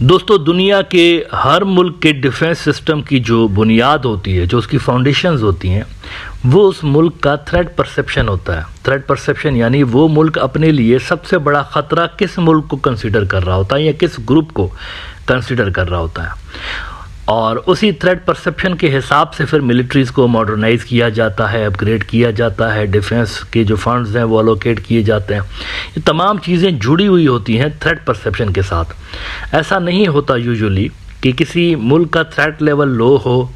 दोस्तों, दुनिया के हर मुल्क के डिफेंस सिस्टम की जो बुनियाद होती है, जो उसकी फाउंडेशंस होती हैं, वो उस मुल्क का थ्रेट परसेप्शन होता है। थ्रेट परसेप्शन यानी वो मुल्क अपने लिए सबसे बड़ा ख़तरा किस मुल्क को कंसीडर कर रहा होता है या किस ग्रुप को कंसीडर कर रहा होता है, और उसी थ्रेट परसेप्शन के हिसाब से फिर मिलिट्रीज़ को मॉडर्नाइज़ किया जाता है, अपग्रेड किया जाता है, डिफेंस के जो फंड्स हैं वो अलोकेट किए जाते हैं। ये तमाम चीज़ें जुड़ी हुई होती हैं थ्रेट परसेप्शन के साथ। ऐसा नहीं होता यूजुअली कि किसी मुल्क का थ्रेट लेवल लो हो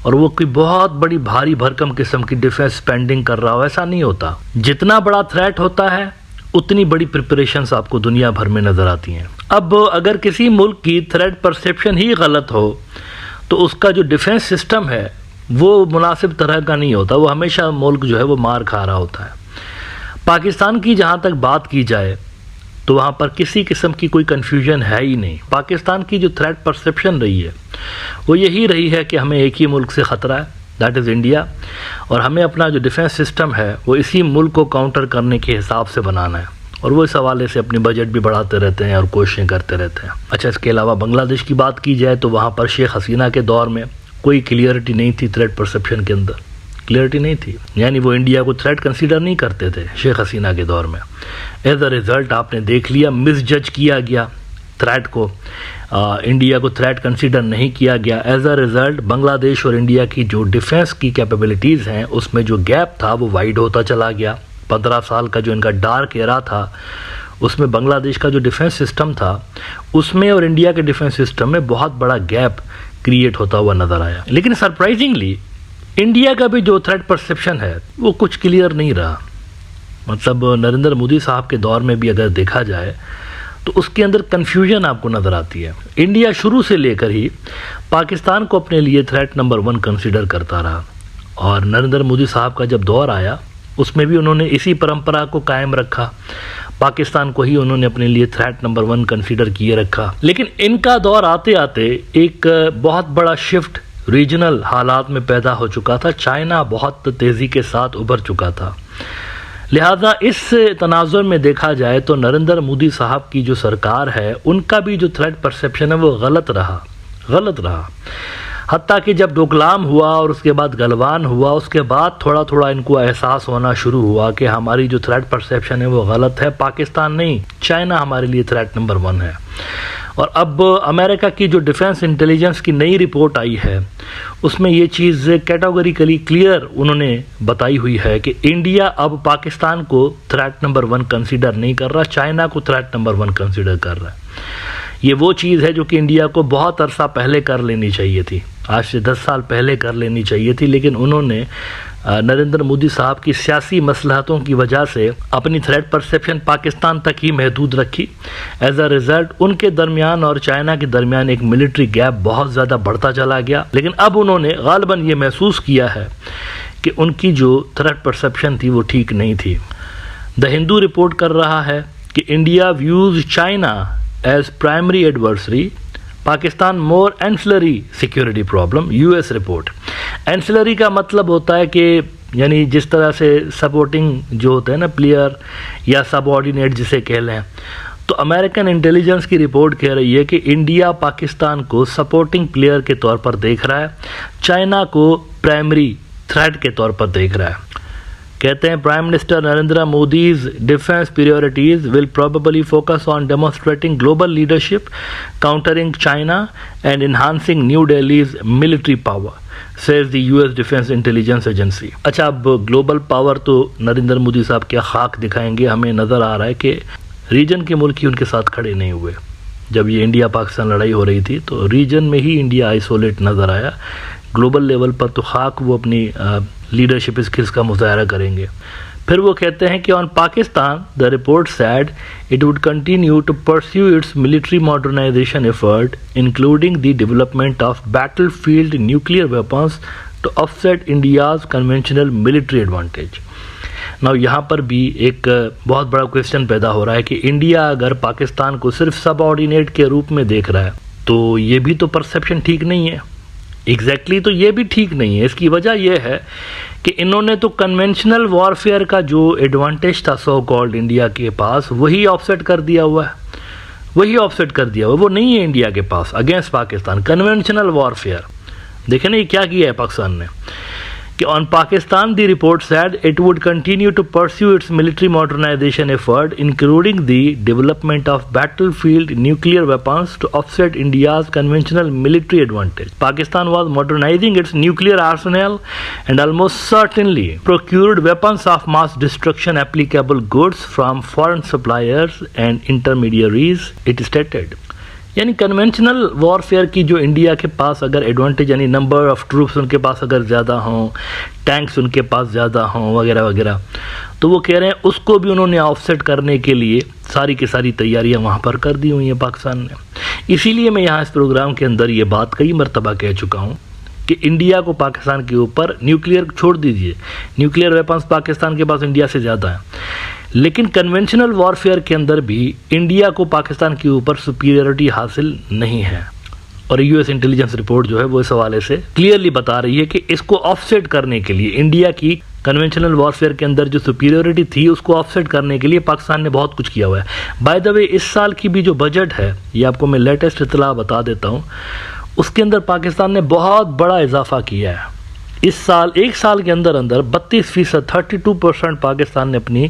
और वो कोई बहुत बड़ी भारी भरकम किस्म की डिफेंस स्पेंडिंग कर रहा हो, ऐसा नहीं होता। जितना बड़ा थ्रेट होता है उतनी बड़ी प्रिपरेशंस आपको दुनिया भर में नज़र आती हैं। अब अगर किसी मुल्क की थ्रेट परसेप्शन ही गलत हो तो उसका जो डिफेंस सिस्टम है वो मुनासिब तरह का नहीं होता, वो हमेशा मुल्क जो है वो मार खा रहा होता है। पाकिस्तान की जहाँ तक बात की जाए तो वहाँ पर किसी किस्म की कोई कन्फ्यूजन है ही नहीं। पाकिस्तान की जो थ्रेट परसेप्शन रही है वो यही रही है कि हमें एक ही मुल्क से ख़तरा है, दैट इज़ इंडिया, और हमें अपना जो डिफेंस सिस्टम है वो इसी मुल्क को काउंटर करने के हिसाब से बनाना है, और वो इस हवाले से अपनी बजट भी बढ़ाते रहते हैं और कोशिशें करते रहते हैं। अच्छा, इसके अलावा बांग्लादेश की बात की जाए तो वहाँ पर शेख हसीना के दौर में कोई क्लियरिटी नहीं थी, थ्रेट परसेप्शन के अंदर क्लियरिटी नहीं थी, यानी वो इंडिया को थ्रेट कंसीडर नहीं करते थे शेख हसीना के दौर में। एज अ रिज़ल्ट आपने देख लिया, मिसजज किया गया थ्रेट को, इंडिया को थ्रेट कंसीडर नहीं किया गया। एज अ रिज़ल्ट बांग्लादेश और इंडिया की जो डिफेंस की कैपेबिलिटीज़ हैं उसमें जो गैप था वो वाइड होता चला गया। 15 साल का जो इनका डार्क एरा था उसमें बांग्लादेश का जो डिफेंस सिस्टम था उसमें और इंडिया के डिफेंस सिस्टम में बहुत बड़ा गैप क्रिएट होता हुआ नज़र आया। लेकिन सरप्राइजिंगली इंडिया का भी जो थ्रेट परसेप्शन है वो कुछ क्लियर नहीं रहा। मतलब नरेंद्र मोदी साहब के दौर में भी अगर देखा जाए तो उसके अंदर कन्फ्यूजन आपको नज़र आती है। इंडिया शुरू से लेकर ही पाकिस्तान को अपने लिए थ्रेट नंबर 1 कंसिडर करता रहा, और नरेंद्र मोदी साहब का जब दौर आया उसमें भी उन्होंने इसी परंपरा को कायम रखा, पाकिस्तान को ही उन्होंने अपने लिए थ्रेट नंबर 1 कंसीडर किए रखा। लेकिन इनका दौर आते आते एक बहुत बड़ा शिफ्ट रीजनल हालात में पैदा हो चुका था। चाइना बहुत तेज़ी के साथ उभर चुका था। लिहाजा इस तनाजुर में देखा जाए तो नरेंद्र मोदी साहब की जो सरकार है उनका भी जो थ्रेट परसेप्शन है वो गलत रहा। हत्ता कि जब डोकलाम हुआ और उसके बाद गलवान हुआ, उसके बाद थोड़ा थोड़ा इनको एहसास होना शुरू हुआ कि हमारी जो थ्रेट परसेप्शन है वो गलत है, पाकिस्तान नहीं चाइना हमारे लिए थ्रेट नंबर 1 है। और अब अमेरिका की जो डिफेंस इंटेलिजेंस की नई रिपोर्ट आई है उसमें ये चीज़ कैटेगोरिकली क्लियर उन्होंने बताई हुई है कि इंडिया अब पाकिस्तान को थ्रेट नंबर 1 कंसीडर नहीं कर रहा, चाइना को थ्रेट नंबर 1 कंसीडर कर रहा है। ये वो चीज़ है जो कि इंडिया को बहुत अरसा पहले कर लेनी चाहिए थी, आज से 10 साल पहले कर लेनी चाहिए थी, लेकिन उन्होंने नरेंद्र मोदी साहब की सियासी मसलहतों की वजह से अपनी थ्रेट परसेप्शन पाकिस्तान तक ही महदूद रखी। एज अ रिज़ल्ट उनके दरमियान और चाइना के दरमियान एक मिलिट्री गैप बहुत ज़्यादा बढ़ता चला गया। लेकिन अब उन्होंने गालिबन ये महसूस किया है कि उनकी जो थ्रेट परसेप्शन थी वो ठीक नहीं थी। द हिंदू रिपोर्ट कर रहा है कि India views China as primary adversary, Pakistan more ancillary security problem. US report, ancillary का मतलब होता है कि यानी जिस तरह से सपोर्टिंग जो होते हैं ना प्लेयर या सबऑर्डिनेट जिसे कह लें, तो अमेरिकन इंटेलिजेंस की रिपोर्ट कह रही है कि इंडिया पाकिस्तान को सपोर्टिंग प्लेयर के तौर पर देख रहा है, चाइना को प्राइमरी थ्रेट के तौर पर देख रहा है। कहते हैं prime minister Narendra Modi's defence priorities will probably focus on demonstrating global leadership, countering China and enhancing new Delhi's military power, says the US defence intelligence agency. अच्छा, अब ग्लोबल पावर तो नरेंद्र मोदी साहब क्या खाक दिखाएंगे, हमें नज़र आ रहा है कि रीजन के मुल्क ही उनके साथ खड़े नहीं हुए। जब ये इंडिया पाकिस्तान लड़ाई हो रही थी तो रीजन में ही इंडिया आइसोलेट नज़र आया, ग्लोबल लेवल पर तो खाक वो अपनी लीडरशिप स्किल्स का मुजाहरा करेंगे। फिर वो कहते हैं कि on Pakistan the report said it would continue to pursue its military modernisation effort including the development of battle field nuclear weapons to offset India's conventional military advantage. Now यहाँ पर भी एक बहुत बड़ा क्वेश्चन पैदा हो रहा है कि इंडिया अगर पाकिस्तान को सिर्फ सबऑर्डिनेट के रूप में देख रहा है तो ये भी तो परसेप्शन ठीक नहीं है। एग्जैक्टली तो ये भी ठीक नहीं है। इसकी वजह यह है कि इन्होंने तो कन्वेंशनल वॉरफेयर का जो एडवांटेज था सो कॉल्ड इंडिया के पास वही ऑफसेट कर दिया हुआ है, वही ऑफसेट कर दिया हुआ, वो नहीं है इंडिया के पास अगेंस्ट पाकिस्तान। कन्वेंशनल वॉरफेयर, देखे ना ये क्या किया है पाकिस्तान ने कि on Pakistan the report said it would continue to pursue its military modernisation effort including the development of battlefield nuclear weapons to offset India's conventional military advantage. Pakistan was modernising its nuclear arsenal and almost certainly procured weapons of mass destruction applicable goods from foreign suppliers and intermediaries, it stated. यानी conventional warfare की जो India के पास अगर advantage, यानी number of troops उनके पास अगर ज़्यादा हों, टैंक्स उनके पास ज़्यादा हों वगैरह वगैरह, तो वो कह रहे हैं उसको भी उन्होंने ऑफसेट करने के लिए सारी की सारी तैयारियां वहाँ पर कर दी हुई हैं पाकिस्तान ने। इसीलिए मैं यहाँ इस प्रोग्राम के अंदर ये बात कई मरतबा कह चुका हूँ कि इंडिया को पाकिस्तान के ऊपर न्यूक्लियर छोड़ दीजिए, न्यूक्लियर वेपन्स पाकिस्तान के पास इंडिया से ज़्यादा है, लेकिन कन्वेंशनल वॉरफेयर के अंदर भी इंडिया को पाकिस्तान के ऊपर सुपीरियरिटी हासिल नहीं है। और यूएस इंटेलिजेंस रिपोर्ट जो है वो इस हवाले से क्लियरली बता रही है कि इसको ऑफसेट करने के लिए इंडिया की कन्वेंशनल वॉरफेयर के अंदर जो सुपीरियरिटी थी उसको ऑफसेट करने के लिए पाकिस्तान ने बहुत कुछ किया हुआ है। बाय द वे इस साल की भी जो बजट है, ये आपको मैं लेटेस्ट इतला बता देता हूँ, उसके अंदर पाकिस्तान ने बहुत बड़ा इजाफा किया है। इस साल एक साल के अंदर अंदर 32%, 32% पाकिस्तान ने अपनी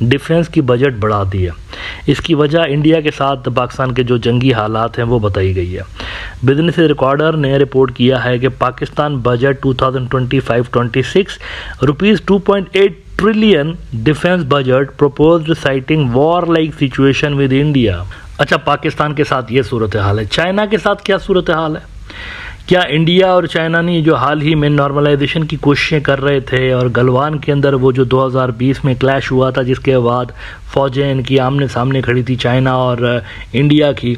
डिफेंस की बजट बढ़ा दी है। इसकी वजह इंडिया के साथ पाकिस्तान के जो जंगी हालात हैं वो बताई गई है। बिजनेस रिकॉर्डर ने रिपोर्ट किया है कि Pakistan budget 2025-26 rupees 2.8 trillion defence budget proposed citing war like situation with India. अच्छा, पाकिस्तान के साथ ये सूरत हाल है। चाइना के साथ क्या सूरत हाल है? क्या इंडिया और चाइना ने जो हाल ही में नॉर्मलाइजेशन की कोशिशें कर रहे थे और गलवान के अंदर वो जो 2020 में क्लैश हुआ था जिसके बाद फ़ौजें इनकी आमने सामने खड़ी थी चाइना और इंडिया की,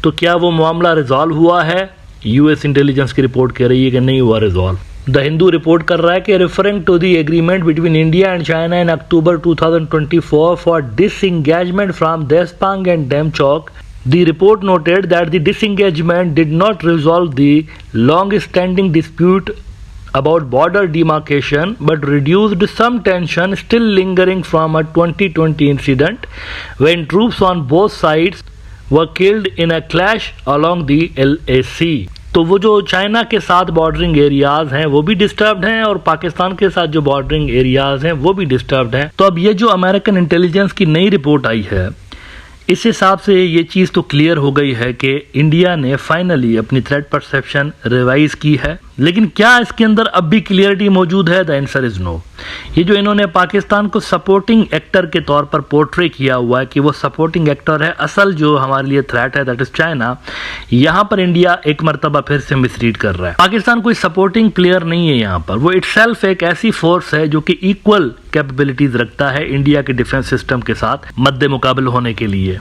तो क्या वो मामला रिजॉल्व हुआ है? यूएस इंटेलिजेंस की रिपोर्ट कह रही है कि नहीं हुआ रिजॉल्व। द हिंदू रिपोर्ट कर रहा है कि referring to the agreement between India and China in October 2024 for disengagement from Depsang and Demchok, the report noted that the disengagement did not resolve the long-standing dispute about border demarcation but reduced some tension still lingering from a 2020 incident when troops on both sides were killed in a clash along the LAC। तो वो जो China के साथ bordering areas हैं वो भी disturbed हैं और पाकिस्तान के साथ जो बॉर्डरिंग एरियाज हैं वो भी डिस्टर्ब्ड हैं। तो अब ये जो अमेरिकन इंटेलिजेंस की नई रिपोर्ट आई है, इस हिसाब से ये चीज़ तो क्लियर हो गई है कि इंडिया ने फाइनली अपनी थ्रेट परसेप्शन रिवाइज की है। लेकिन क्या इसके अंदर अब भी क्लियरिटी मौजूद है? The answer is no. ये जो इन्होंने पाकिस्तान को सपोर्टिंग एक्टर के तौर पर पोर्ट्रे किया हुआ है कि वो सपोर्टिंग एक्टर है, असल जो हमारे लिए थ्रेट है दैट इज चाइना, यहाँ पर इंडिया एक मरतबा फिर से मिसरीड कर रहा है। पाकिस्तान कोई सपोर्टिंग प्लेयर नहीं है यहाँ पर, वो इटसेल्फ एक ऐसी फोर्स है जो कि इक्वल कैपेबिलिटीज रखता है इंडिया के डिफेंस सिस्टम के साथ मद्दे मुकाबले होने के लिए।